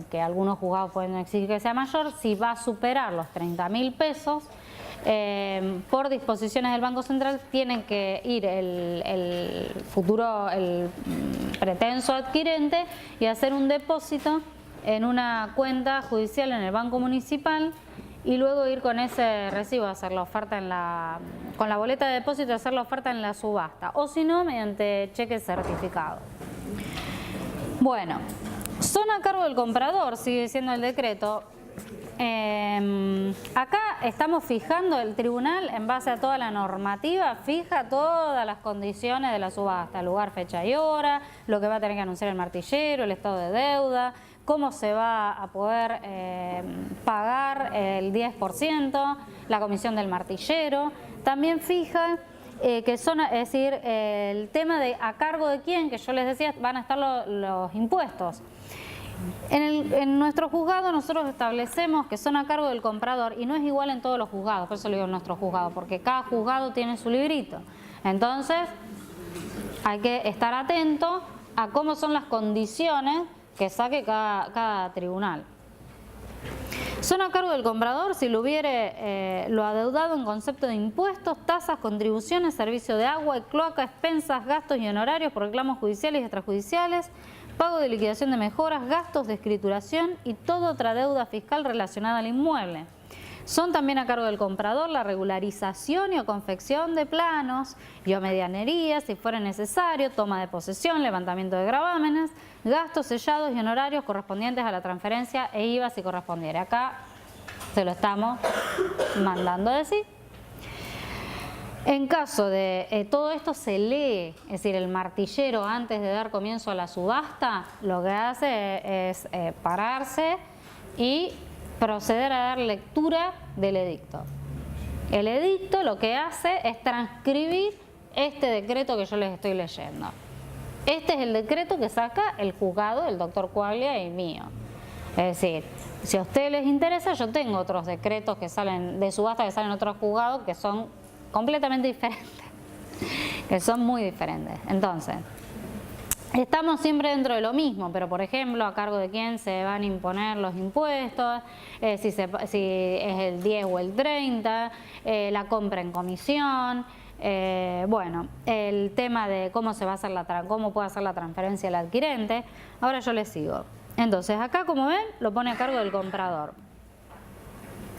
que algunos juzgados pueden exigir que sea mayor, si va a superar los 30.000 pesos, por disposiciones del Banco Central tienen que ir el pretenso adquirente y hacer un depósito en una cuenta judicial en el Banco Municipal y luego ir con ese recibo a hacer la oferta con la boleta de depósito, hacer la oferta en la subasta, o si no, mediante cheque certificado. Bueno, son a cargo del comprador, sigue diciendo el decreto. Acá estamos fijando, el tribunal en base a toda la normativa fija todas las condiciones de la subasta, lugar, fecha y hora, lo que va a tener que anunciar el martillero, el estado de deuda, cómo se va a poder pagar el 10%, la comisión del martillero. También fija que son, es decir, el tema de a cargo de quién, que yo les decía, van a estar los impuestos. En nuestro juzgado nosotros establecemos que son a cargo del comprador y no es igual en todos los juzgados, por eso lo digo en nuestro juzgado, porque cada juzgado tiene su librito. Entonces hay que estar atento a cómo son las condiciones que saque cada tribunal. Son a cargo del comprador si lo hubiere lo adeudado en concepto de impuestos, tasas, contribuciones, servicio de agua y cloaca, expensas, gastos y honorarios por reclamos judiciales y extrajudiciales, pago de liquidación de mejoras, gastos de escrituración y toda otra deuda fiscal relacionada al inmueble. Son también a cargo del comprador la regularización y o confección de planos y o medianería, si fuera necesario, toma de posesión, levantamiento de gravámenes, gastos sellados y honorarios correspondientes a la transferencia e IVA si correspondiera. Acá se lo estamos mandando a decir. En caso de todo esto se lee, es decir, el martillero antes de dar comienzo a la subasta, lo que hace es pararse y proceder a dar lectura del edicto. El edicto lo que hace es transcribir este decreto que yo les estoy leyendo. Este es el decreto que saca el juzgado del doctor Coaglia y mío. Es decir, si a ustedes les interesa, yo tengo otros decretos que salen de subasta que salen en otros juzgados que son completamente diferentes, que son muy diferentes. Entonces, estamos siempre dentro de lo mismo, pero por ejemplo, a cargo de quién se van a imponer los impuestos, si es el 10 o el 30, la compra en comisión, bueno, el tema de cómo se va a hacer cómo puede hacer la transferencia al adquirente. Ahora yo les sigo. Entonces, acá como ven, lo pone a cargo del comprador.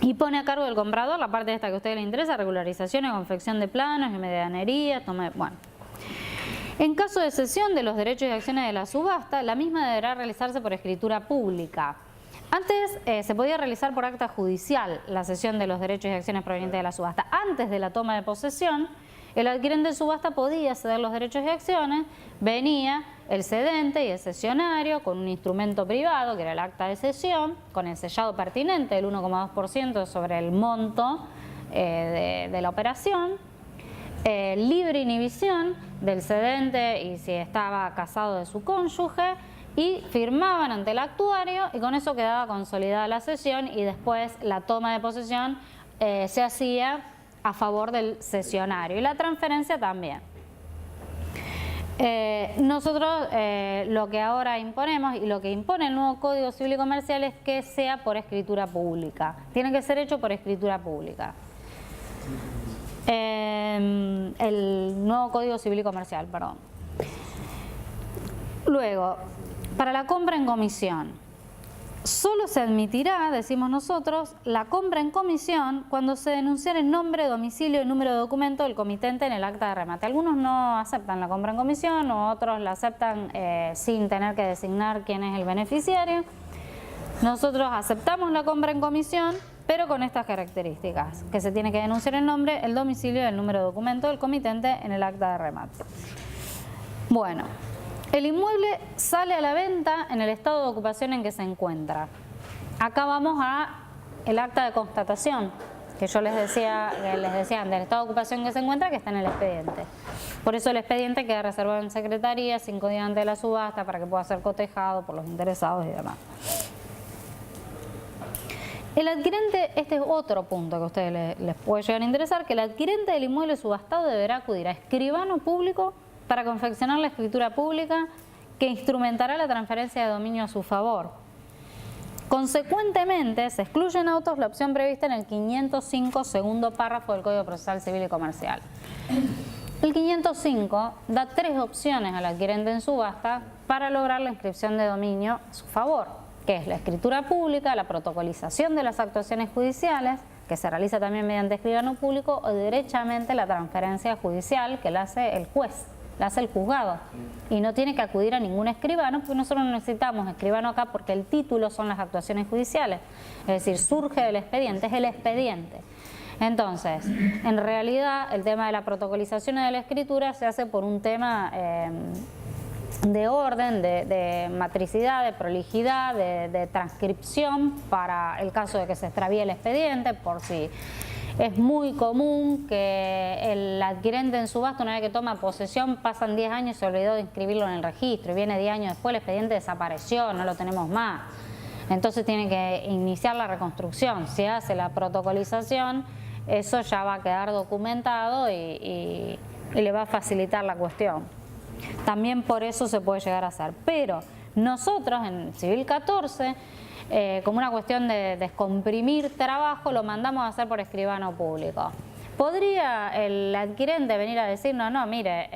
Y pone a cargo del comprador la parte esta que a ustedes les interesa, regularización y confección de planos y medianería, bueno. En caso de cesión de los derechos y acciones de la subasta, la misma deberá realizarse por escritura pública. Antes se podía realizar por acta judicial la cesión de los derechos y acciones provenientes de la subasta. Antes de la toma de posesión, el adquirente de subasta podía ceder los derechos y acciones, venía el cedente y el cesionario con un instrumento privado, que era el acta de cesión, con el sellado pertinente del 1,2% sobre el monto de la operación, libre inhibición del cedente y si estaba casado de su cónyuge, y firmaban ante el actuario y con eso quedaba consolidada la cesión y después la toma de posesión se hacía a favor del cesionario y la transferencia también. Nosotros lo que ahora imponemos y lo que impone el nuevo Código Civil y Comercial es que sea por escritura pública. Tiene que ser hecho por escritura pública. El nuevo Código Civil y Comercial, perdón. Luego, para la compra en comisión. Solo se admitirá, decimos nosotros, la compra en comisión cuando se denunciare el nombre, domicilio y número de documento del comitente en el acta de remate. Algunos no aceptan la compra en comisión, o otros la aceptan sin tener que designar quién es el beneficiario. Nosotros aceptamos la compra en comisión, pero con estas características, que se tiene que denunciar el nombre, el domicilio y el número de documento del comitente en el acta de remate. Bueno. El inmueble sale a la venta en el estado de ocupación en que se encuentra. Acá vamos a el acta de constatación, que yo les decía antes, el estado de ocupación que se encuentra, que está en el expediente. Por eso el expediente queda reservado en secretaría 5 días antes de la subasta para que pueda ser cotejado por los interesados y demás. El adquirente, este es otro punto que a ustedes les puede llegar a interesar, que el adquirente del inmueble subastado deberá acudir a escribano público para confeccionar la escritura pública que instrumentará la transferencia de dominio a su favor. Consecuentemente, se excluye en autos la opción prevista en el 505, segundo párrafo del Código Procesal Civil y Comercial. El 505 da 3 opciones al adquirente en subasta para lograr la inscripción de dominio a su favor, que es la escritura pública, la protocolización de las actuaciones judiciales, que se realiza también mediante escribano público, o derechamente la transferencia judicial que la hace el juez. La hace el juzgado y no tiene que acudir a ningún escribano, porque nosotros no necesitamos escribano acá porque el título son las actuaciones judiciales, es decir, surge del expediente, es el expediente. Entonces, en realidad el tema de la protocolización y de la escritura se hace por un tema de orden, de matricidad, de prolijidad, de transcripción para el caso de que se extravíe el expediente, por si... Es muy común que el adquirente en subasta, una vez que toma posesión, pasan 10 años y se olvidó de inscribirlo en el registro, y viene 10 años después, el expediente desapareció, no lo tenemos más. Entonces tiene que iniciar la reconstrucción. Si hace la protocolización, eso ya va a quedar documentado y le va a facilitar la cuestión. También por eso se puede llegar a hacer. Pero nosotros en Civil 14... como una cuestión de descomprimir trabajo, lo mandamos a hacer por escribano público. ¿Podría el adquirente venir a decirnos, no, mire,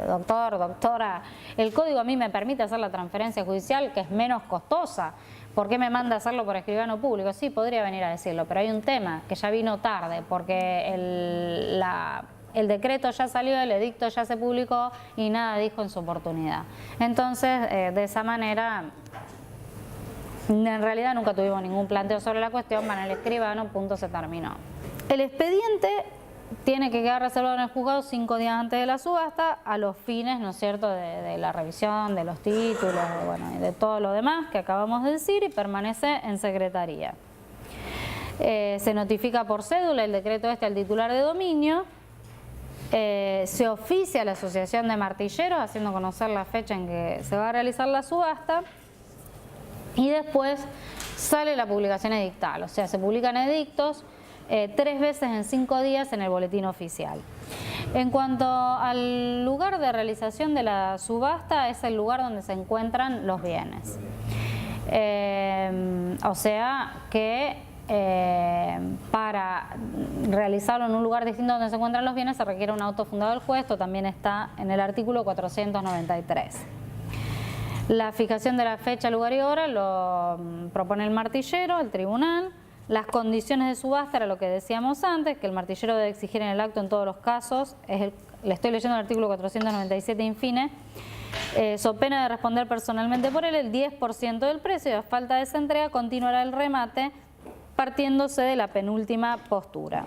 doctor, doctora, el código a mí me permite hacer la transferencia judicial que es menos costosa? ¿Por qué me manda a hacerlo por escribano público? Sí, podría venir a decirlo, pero hay un tema que ya vino tarde, porque el decreto ya salió, el edicto ya se publicó y nada dijo en su oportunidad. Entonces, de esa manera... En realidad nunca tuvimos ningún planteo sobre la cuestión, van al escribano, punto, se terminó. El expediente tiene que quedar reservado en el juzgado 5 días antes de la subasta a los fines, ¿no es cierto?, de la revisión, de los títulos, bueno, y de todo lo demás que acabamos de decir, y permanece en secretaría. Se notifica por cédula el decreto al titular de dominio, se oficia a la Asociación de Martilleros haciendo conocer la fecha en que se va a realizar la subasta. Y después sale la publicación edictal, o sea, se publican edictos 3 veces en 5 días en el boletín oficial. En cuanto al lugar de realización de la subasta, es el lugar donde se encuentran los bienes. O sea que para realizarlo en un lugar distinto donde se encuentran los bienes se requiere un auto fundado del juez, esto también está en el artículo 493. La fijación de la fecha, lugar y hora lo propone el martillero, el tribunal. Las condiciones de subasta era lo que decíamos antes, que el martillero debe exigir en el acto en todos los casos. Le estoy leyendo el artículo 497 infine. So pena de responder personalmente por él el 10% del precio y a falta de esa entrega continuará el remate partiéndose de la penúltima postura.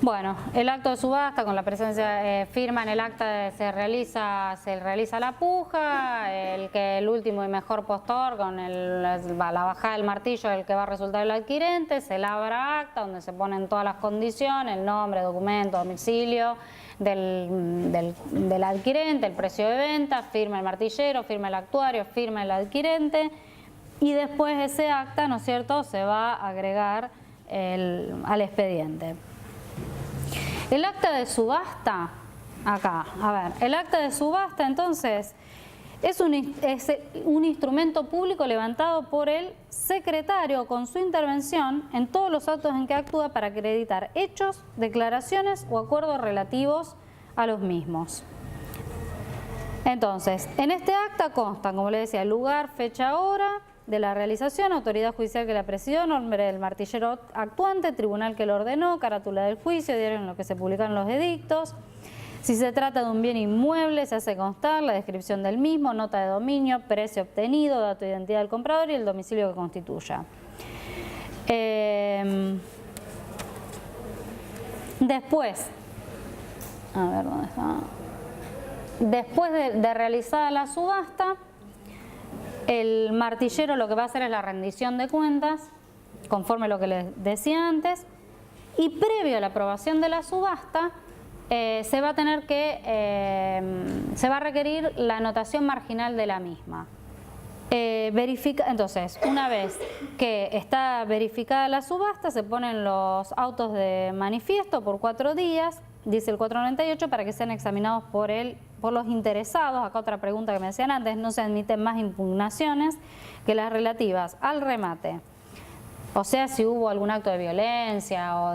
Bueno, el acto de subasta con la presencia, firma en el acta, se realiza la puja, el último y mejor postor con la bajada del martillo el que va a resultar el adquirente, se labra acta donde se ponen todas las condiciones, el nombre, documento, domicilio del adquirente, el precio de venta, firma el martillero, firma el actuario, firma el adquirente y después ese acta, ¿no es cierto?, se va a agregar al expediente. El acta de subasta acá, a ver, el acta de subasta entonces es un instrumento público levantado por el secretario con su intervención en todos los actos en que actúa para acreditar hechos, declaraciones o acuerdos relativos a los mismos. Entonces, en este acta constan, como le decía, el lugar, fecha, hora de la realización, autoridad judicial que la presidió, nombre del martillero actuante, tribunal que lo ordenó, carátula del juicio, diario en lo que se publicaron los edictos. Si se trata de un bien inmueble, se hace constar la descripción del mismo, nota de dominio, precio obtenido, dato de identidad del comprador y el domicilio que constituya. Después, a ver dónde está. Después de realizada la subasta, el martillero lo que va a hacer es la rendición de cuentas, conforme a lo que les decía antes, y previo a la aprobación de la subasta, se va a requerir la anotación marginal de la misma. Entonces, una vez que está verificada la subasta, se ponen los autos de manifiesto por 4 días, dice el 498, para que sean examinados por los interesados. Acá otra pregunta que me hacían antes: no se admiten más impugnaciones que las relativas al remate. O sea, si hubo algún acto de violencia o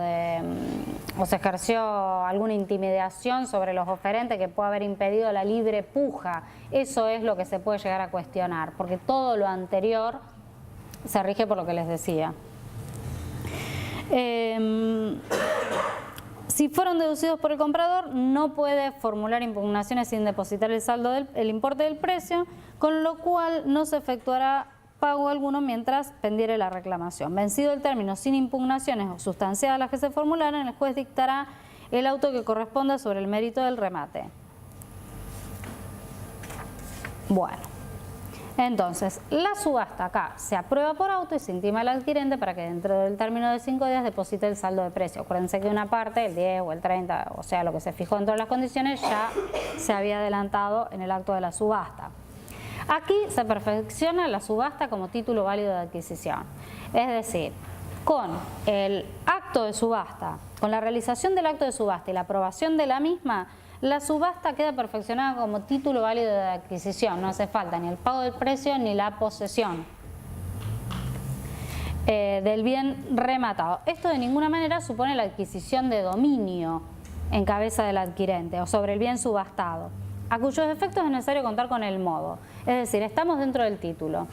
se ejerció alguna intimidación sobre los oferentes que pueda haber impedido la libre puja, eso es lo que se puede llegar a cuestionar, porque todo lo anterior se rige por lo que les decía. Si fueron deducidos por el comprador, no puede formular impugnaciones sin depositar el saldo el importe del precio, con lo cual no se efectuará pago alguno mientras pendiere la reclamación. Vencido el término sin impugnaciones o sustanciadas las que se formularan, el juez dictará el auto que corresponda sobre el mérito del remate. Bueno, entonces la subasta acá se aprueba por auto y se intima al adquirente para que dentro del término de 5 días deposite el saldo de precio. Acuérdense que una parte, el 10 o el 30, o sea, lo que se fijó dentro de las condiciones, ya se había adelantado en el acto de la subasta. Aquí se perfecciona la subasta como título válido de adquisición. Es decir, con el acto de subasta, con la realización del acto de subasta y la aprobación de la misma, la subasta queda perfeccionada como título válido de adquisición. No hace falta ni el pago del precio ni la posesión del bien rematado. Esto de ninguna manera supone la adquisición de dominio en cabeza del adquirente o sobre el bien subastado, a cuyos efectos es necesario contar con el modo. Es decir, estamos dentro del título.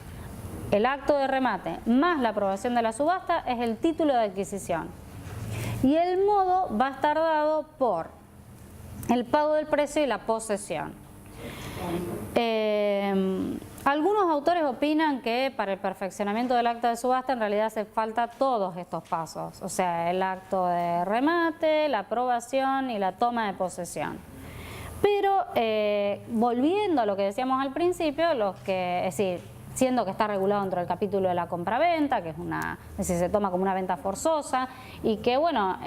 El acto de remate más la aprobación de la subasta es el título de adquisición. Y el modo va a estar dado por el pago del precio y la posesión. Algunos autores opinan que para el perfeccionamiento del acta de subasta en realidad hace falta todos estos pasos. O sea, el acto de remate, la aprobación y la toma de posesión. Pero volviendo a lo que decíamos al principio, es decir, siendo que está regulado dentro del capítulo de la compraventa, que es decir, se toma como una venta forzosa, y que bueno,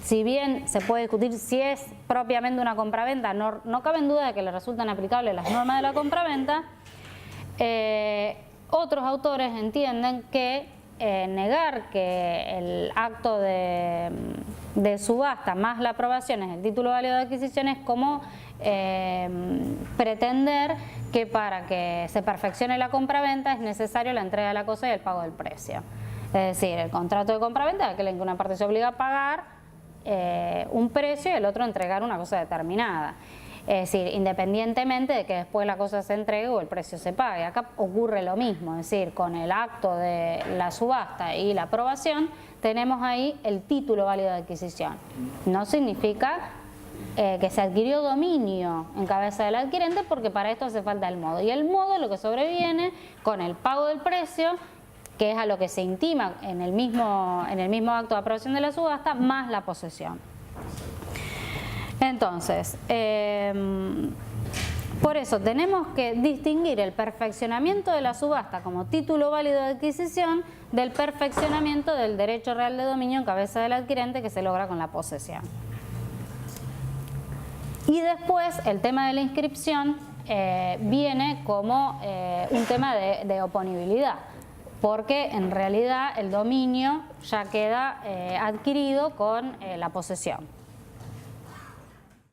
si bien se puede discutir si es propiamente una compraventa, no cabe en duda de que le resultan aplicables las normas de la compraventa, otros autores entienden que negar que el acto de subasta más la aprobación es el título válido de adquisición es como pretender que para que se perfeccione la compraventa es necesario la entrega de la cosa y el pago del precio. Es decir, el contrato de compraventa es aquel en que una parte se obliga a pagar un precio y el otro entregar una cosa determinada. Es decir, independientemente de que después la cosa se entregue o el precio se pague. Acá ocurre lo mismo, es decir, con el acto de la subasta y la aprobación tenemos ahí el título válido de adquisición. No significa que se adquirió dominio en cabeza del adquirente, porque para esto hace falta el modo. Y el modo es lo que sobreviene con el pago del precio, que es a lo que se intima en el mismo acto de aprobación de la subasta, más la posesión. Entonces, por eso tenemos que distinguir el perfeccionamiento de la subasta como título válido de adquisición del perfeccionamiento del derecho real de dominio en cabeza del adquirente, que se logra con la posesión. Y después el tema de la inscripción viene como un tema de oponibilidad, porque en realidad el dominio ya queda adquirido con la posesión.